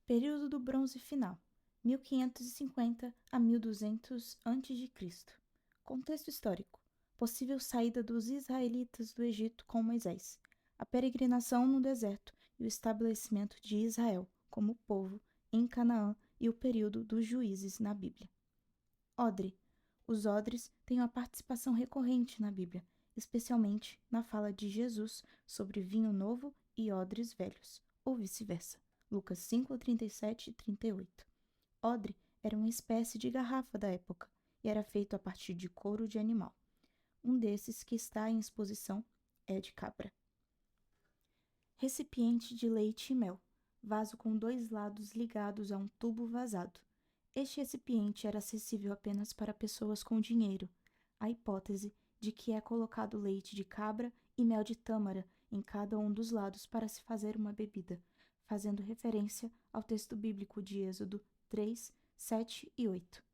Período do Bronze Final, 1550 a 1200 a.C. Contexto histórico: possível saída dos israelitas do Egito com Moisés, a peregrinação no deserto e o estabelecimento de Israel como povo em Canaã e o período dos juízes na Bíblia. Odre. Os odres têm uma participação recorrente na Bíblia, especialmente na fala de Jesus sobre vinho novo e odres velhos, ou vice-versa. Lucas 5, 37 e 38. Odre era uma espécie de garrafa da época e era feito a partir de couro de animal. Um desses que está em exposição é de cabra. Recipiente de leite e mel, vaso com dois lados ligados a um tubo vazado. Este recipiente era acessível apenas para pessoas com dinheiro. A hipótese de que é colocado leite de cabra e mel de tâmara em cada um dos lados para se fazer uma bebida, fazendo referência ao texto bíblico de Êxodo 3, 7 e 8,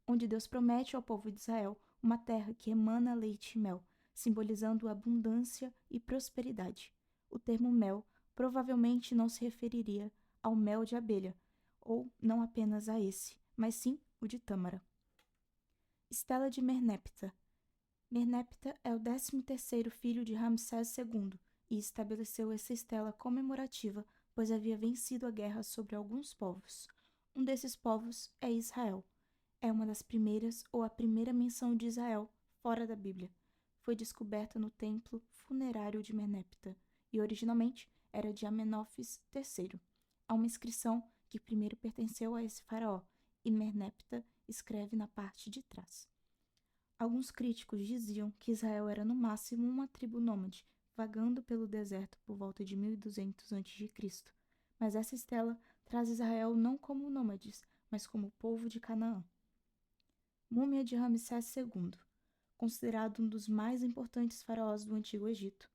onde Deus promete ao povo de Israel uma terra que emana leite e mel, simbolizando abundância e prosperidade. O termo mel provavelmente não se referiria ao mel de abelha, ou não apenas a esse, mas sim o de tâmara. Estela de Merneptah. Merneptah é o 13º filho de Ramsés II e estabeleceu essa estela comemorativa, pois havia vencido a guerra sobre alguns povos. Um desses povos é Israel. É uma das primeiras ou a primeira menção de Israel fora da Bíblia. Foi descoberta no templo funerário de Merneptah e originalmente era de Amenófis III. Há uma inscrição que primeiro pertenceu a esse faraó, e Merneptah escreve na parte de trás. Alguns críticos diziam que Israel era no máximo uma tribo nômade, vagando pelo deserto por volta de 1200 a.C., mas essa estela traz Israel não como nômades, mas como povo de Canaã. Múmia de Ramsés II, considerado um dos mais importantes faraós do Antigo Egito.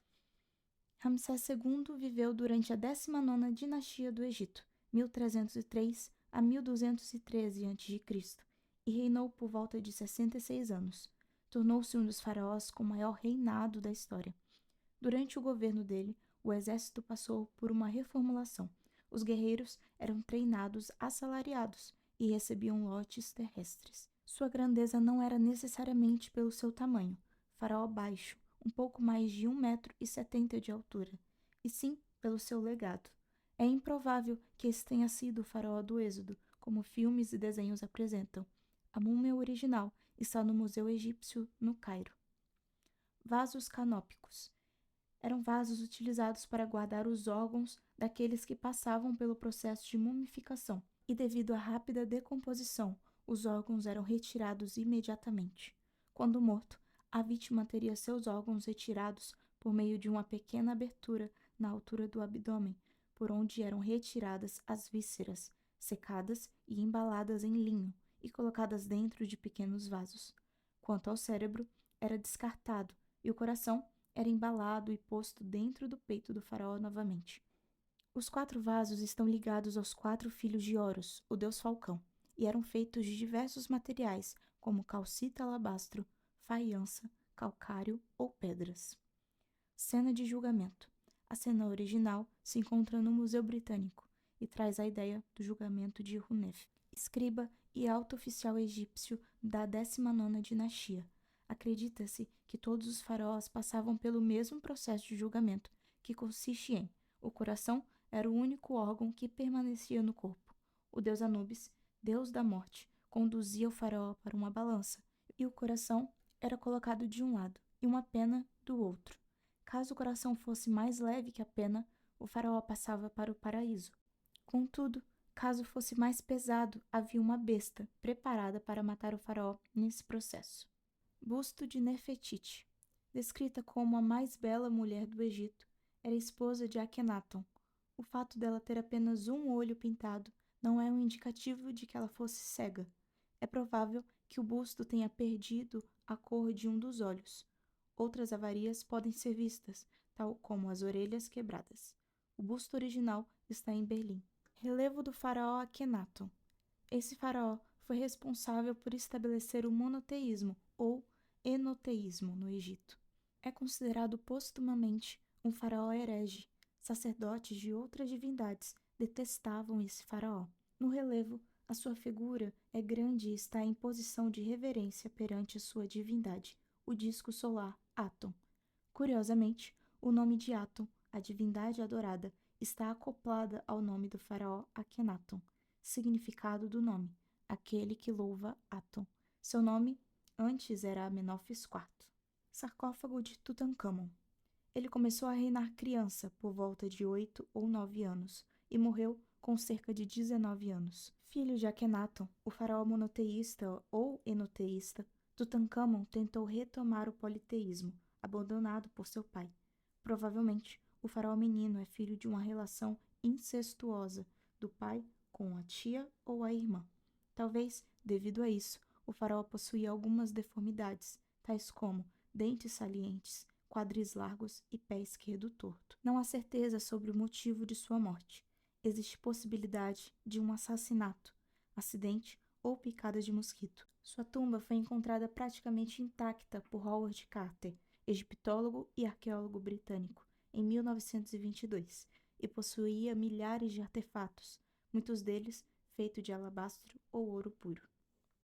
Ramsés II viveu durante a 19ª dinastia do Egito, 1303 a 1213 a.C., e reinou por volta de 66 anos. Tornou-se um dos faraós com maior reinado da história. Durante o governo dele, o exército passou por uma reformulação. Os guerreiros eram treinados assalariados e recebiam lotes terrestres. Sua grandeza não era necessariamente pelo seu tamanho, faraó baixo, um pouco mais de 1,70 m de altura, e sim pelo seu legado. É improvável que esse tenha sido o faraó do Êxodo, como filmes e desenhos apresentam. A múmia original está no Museu Egípcio, no Cairo. Vasos canópicos. Eram vasos utilizados para guardar os órgãos daqueles que passavam pelo processo de mumificação, e devido à rápida decomposição, os órgãos eram retirados imediatamente. Quando morto, a vítima teria seus órgãos retirados por meio de uma pequena abertura na altura do abdômen, por onde eram retiradas as vísceras, secadas e embaladas em linho e colocadas dentro de pequenos vasos. Quanto ao cérebro, era descartado e o coração era embalado e posto dentro do peito do faraó novamente. Os 4 vasos estão ligados aos 4 filhos de Horus, o deus falcão, e eram feitos de diversos materiais, como calcita alabastro, faiança, calcário ou pedras. Cena de julgamento. A cena original se encontra no Museu Britânico e traz a ideia do julgamento de Hunef, escriba e alto oficial egípcio da 19ª dinastia. Acredita-se que todos os faraós passavam pelo mesmo processo de julgamento, que consiste em: o coração era o único órgão que permanecia no corpo. O deus Anubis, deus da morte, conduzia o faraó para uma balança, e o coração era colocado de um lado e uma pena do outro. Caso o coração fosse mais leve que a pena, o faraó passava para o paraíso. Contudo, caso fosse mais pesado, havia uma besta preparada para matar o faraó nesse processo. Busto de Nefertiti. Descrita como a mais bela mulher do Egito, era esposa de Akhenaton. O fato dela ter apenas um olho pintado não é um indicativo de que ela fosse cega. É provável que o busto tenha perdido a cor de um dos olhos. Outras avarias podem ser vistas, tal como as orelhas quebradas. O busto original está em Berlim. Relevo do faraó Akhenaton. Esse faraó foi responsável por estabelecer o monoteísmo, ou enoteísmo, no Egito. É considerado postumamente um faraó herege. Sacerdotes de outras divindades detestavam esse faraó. No relevo, a sua figura é grande e está em posição de reverência perante sua divindade, o disco solar Atum. Curiosamente, o nome de Atum, a divindade adorada, está acoplada ao nome do faraó Akhenaton, significado do nome, aquele que louva Atum. Seu nome antes era Amenófis IV. Sarcófago de Tutancâmon. Ele começou a reinar criança, por volta de 8 ou 9 anos, e morreu com cerca de 19 anos. Filho de Akhenaton, o faraó monoteísta ou enoteísta, Tutancâmon tentou retomar o politeísmo, abandonado por seu pai. Provavelmente, o faraó menino é filho de uma relação incestuosa do pai com a tia ou a irmã. Talvez, devido a isso, o faraó possuía algumas deformidades, tais como dentes salientes, quadris largos e pé esquerdo torto. Não há certeza sobre o motivo de sua morte. Existe possibilidade de um assassinato, acidente ou picada de mosquito. Sua tumba foi encontrada praticamente intacta por Howard Carter, egiptólogo e arqueólogo britânico, em 1922, e possuía milhares de artefatos, muitos deles feitos de alabastro ou ouro puro.